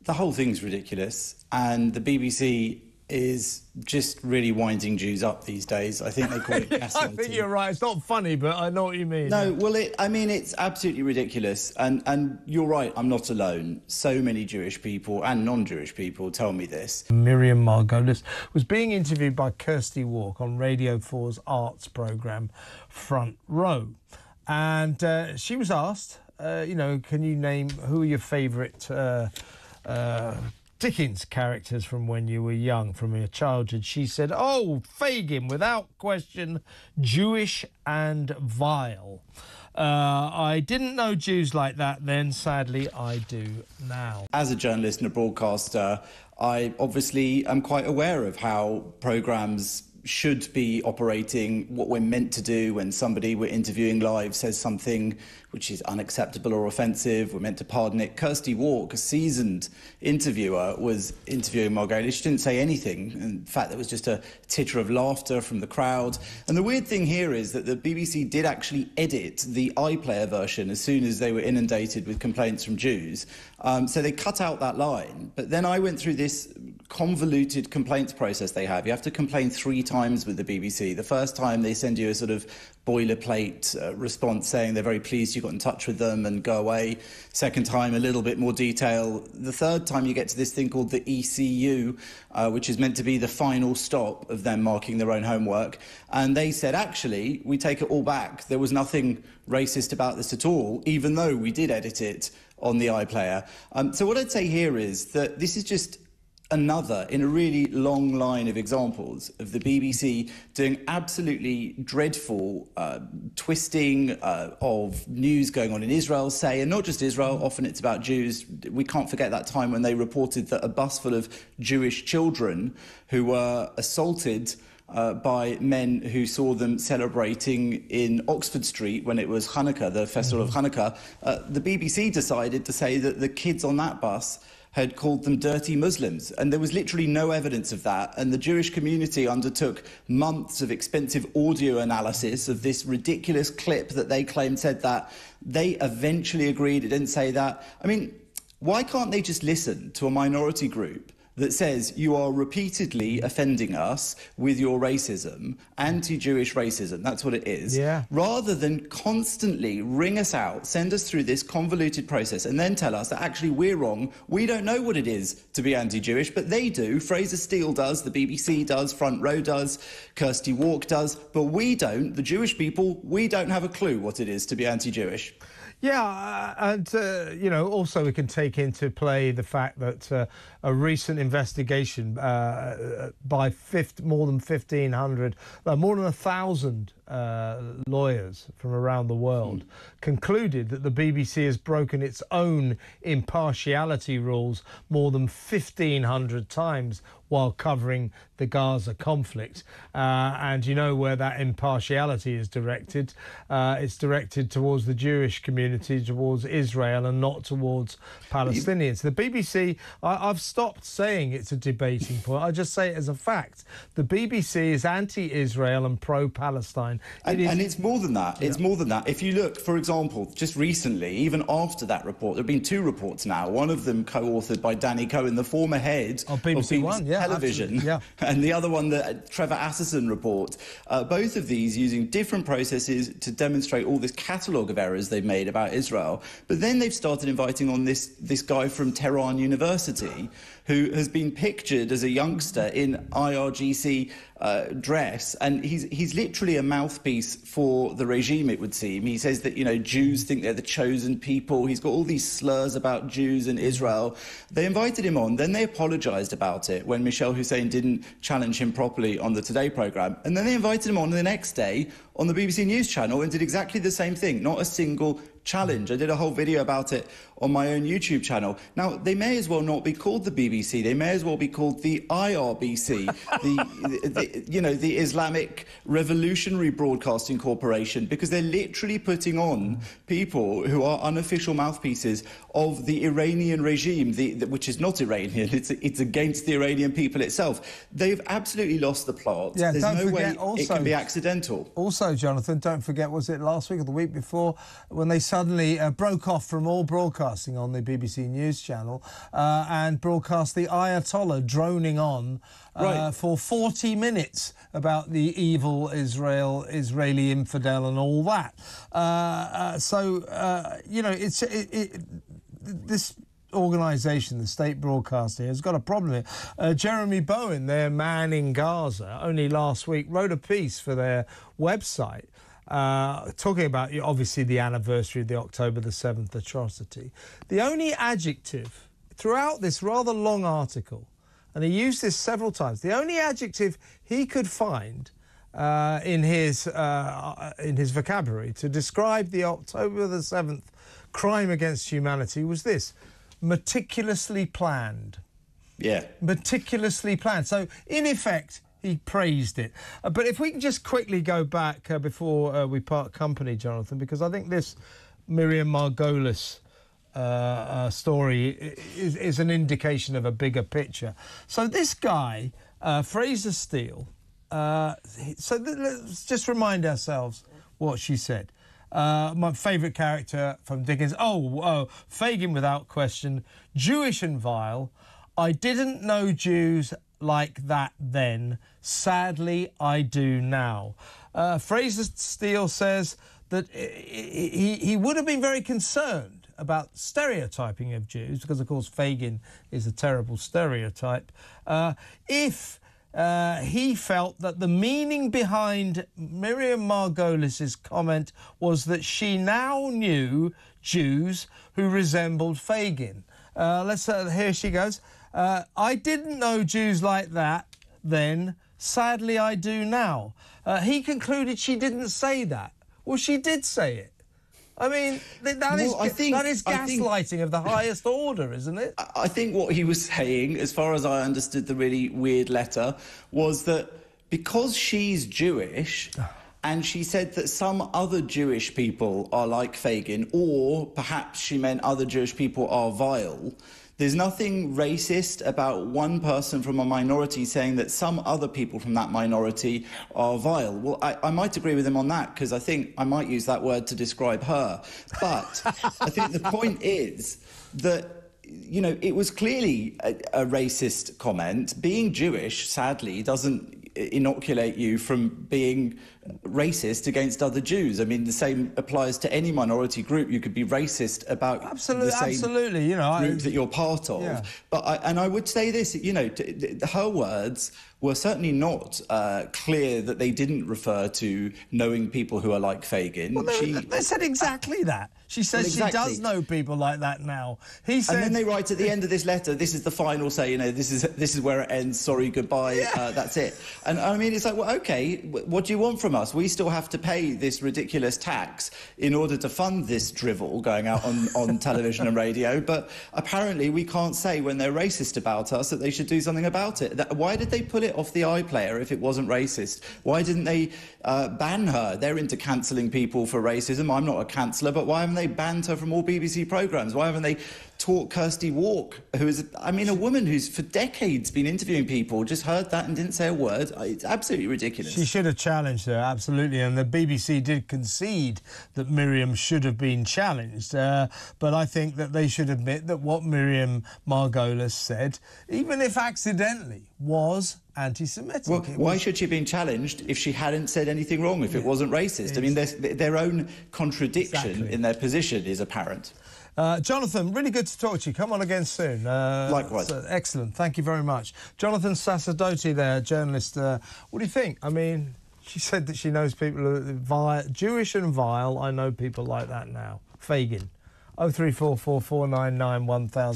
The whole thing's ridiculous, and the BBC is just really winding Jews up these days. I think they call it gaslighting. I think you're right. It's not funny, but I know what you mean. No, well, it's absolutely ridiculous. And you're right, I'm not alone. So many Jewish people and non-Jewish people tell me this. Miriam Margolyes was being interviewed by Kirsty Walk on Radio 4's arts programme Front Row. And she was asked, can you name who are your favourite Dickens characters from when you were young, from your childhood? She said, oh, Fagin, without question, Jewish and vile. I didn't know Jews like that then. Sadly, I do now. As a journalist and a broadcaster, I obviously am quite aware of how programmes should be operating, what we're meant to do when somebody we're interviewing live says something which is unacceptable or offensive. We're meant to pardon it. Kirsty Walk, a seasoned interviewer, was interviewing Margolyes. She didn't say anything. In fact, there was just a titter of laughter from the crowd. And the weird thing here is that the BBC did actually edit the iPlayer version as soon as they were inundated with complaints from Jews. So they cut out that line. But then I went through this convoluted complaints process they have. You have to complain 3 times with the BBC. The first time they send you a sort of boilerplate response saying they're very pleased you got in touch with them and go away. Second time, a little bit more detail. The third time you get to this thing called the ECU, which is meant to be the final stop of them marking their own homework. And they said, actually, we take it all back. There was nothing racist about this at all, even though we did edit it on the iPlayer. So what I'd say here is that this is just another in a really long line of examples of the BBC doing absolutely dreadful twisting of news going on in Israel, say, and not just Israel, often it's about Jews. We can't forget that time when they reported that a bus full of Jewish children who were assaulted by men who saw them celebrating in Oxford Street when it was Hanukkah, the festival of Hanukkah. The BBC decided to say that the kids on that bus had called them dirty Muslims, and there was literally no evidence of that. And the Jewish community undertook months of expensive audio analysis of this ridiculous clip that they claimed said that. They eventually agreed it didn't say that. I mean, why can't they just listen to a minority group that says you are repeatedly offending us with your racism, anti-Jewish racism, that's what it is, rather than constantly ring us out, send us through this convoluted process and then tell us that actually we're wrong, we don't know what it is to be anti-Jewish, but they do. Fraser Steel does, the BBC does, Front Row does, Kirsty Walk does, but we don't, the Jewish people, we don't have a clue what it is to be anti-Jewish. Yeah, and, also we can take into play the fact that a recent investigation by more than 1,500, more than 1,000 lawyers from around the world concluded that the BBC has broken its own impartiality rules more than 1,500 times while covering the Gaza conflict. And you know where that impartiality is directed. It's directed towards the Jewish community, towards Israel, and not towards Palestinians. The BBC, I've stopped saying it's a debating point. I just say it as a fact. The BBC is anti-Israel and pro-Palestine. And it's more than that. It's more than that. If you look, for example, just recently, even after that report, there have been 2 reports now, one of them co-authored by Danny Cohen, the former head of BBC One, television, and the other one, the Trevor Assison report. Both of these using different processes to demonstrate all this catalogue of errors they've made about Israel. But then they've started inviting on this guy from Tehran University who has been pictured as a youngster in IRGC dress, and he's literally a mouthpiece for the regime, it would seem. He says that, Jews think they're the chosen people. He's got all these slurs about Jews and Israel. They invited him on, then they apologised about it when Michelle Hussein didn't challenge him properly on the Today programme, and then they invited him on the next day on the BBC News channel and did exactly the same thing, not a single challenge. I did a whole video about it on my own YouTube channel. Now, they may as well not be called the BBC. They may as well be called the IRBC, the Islamic Revolutionary Broadcasting Corporation, because they're literally putting on people who are unofficial mouthpieces of the Iranian regime, which is not Iranian. It's against the Iranian people itself. They've absolutely lost the plot. Yeah, there's no way it can be accidental. Also, Jonathan, don't forget, was it last week or the week before, when they suddenly broke off from all broadcasting on the BBC News channel and broadcast the Ayatollah droning on for 40 minutes about the evil Israeli infidel and all that. You know, this organisation, the state broadcaster, has got a problem here. Jeremy Bowen, their man in Gaza, only last week wrote a piece for their website talking about, obviously, the anniversary of the October the 7th atrocity. The only adjective throughout this rather long article, and he used this several times, the only adjective he could find in his vocabulary to describe the October the 7th crime against humanity was this: meticulously planned. Yeah. Meticulously planned. So, in effect, he praised it. But if we can just quickly go back before we part company, Jonathan, because I think this Miriam Margolyes story is an indication of a bigger picture. So this guy, Fraser Steel, let's just remind ourselves what she said. My favourite character from Dickens. Fagin, without question. Jewish and vile. I didn't know Jews like that then. Sadly, I do now. Fraser Steel says that he would have been very concerned about stereotyping of Jews, because, of course, Fagin is a terrible stereotype, if he felt that the meaning behind Miriam Margolyes' comment was that she now knew Jews who resembled Fagin. Here she goes. I didn't know Jews like that then. Sadly, I do now. He concluded she didn't say that. Well, she did say it. I mean, that is gaslighting of the highest order, isn't it? I think what he was saying, as far as I understood the really weird letter, was that because she's Jewish, and she said that some other Jewish people are like Fagin, or perhaps she meant other Jewish people are vile, there's nothing racist about one person from a minority saying that some other people from that minority are vile. Well, I might agree with him on that, because I think I might use that word to describe her. But I think the point is that, you know, it was clearly a racist comment. Being Jewish, sadly, doesn't inoculate you from being racist against other Jews. I mean, the same applies to any minority group. You could be racist about the same group that you're part of. Yeah. But I would say this, you know, her words were certainly not clear that they didn't refer to knowing people who are like Fagin. Well, they said exactly that. She says she does know people like that now. He said, and then they write at the end of this letter, this is the final say, you know, this is where it ends, sorry, goodbye, that's it. And I mean, it's like, well, OK, what do you want from us? We still have to pay this ridiculous tax in order to fund this drivel going out on television and radio, but apparently we can't say when they're racist about us that they should do something about it. Why did they pull it off the iPlayer if it wasn't racist? Why didn't they ban her? They're into cancelling people for racism. I'm not a canceller, but why haven't they banned her from all BBC programmes? Why haven't they taught Kirsty Walk, who is, I mean, a woman who's for decades been interviewing people, just heard that and didn't say a word? It's absolutely ridiculous. She should have challenged her, absolutely, and the BBC did concede that Miriam should have been challenged, but I think that they should admit that what Miriam Margolyes said, even if accidentally, was anti-Semitic. Well, why should she have been challenged if she hadn't said anything wrong, if it wasn't racist? I mean, their own contradiction in their position is apparent. Jonathan, really good to talk to you. Come on again soon. Likewise. Excellent. Thank you very much. Jonathan Sacerdoti there, journalist. What do you think? I mean, she said that she knows people who are vile, Jewish and vile. I know people like that now. Fagin. 03444991000.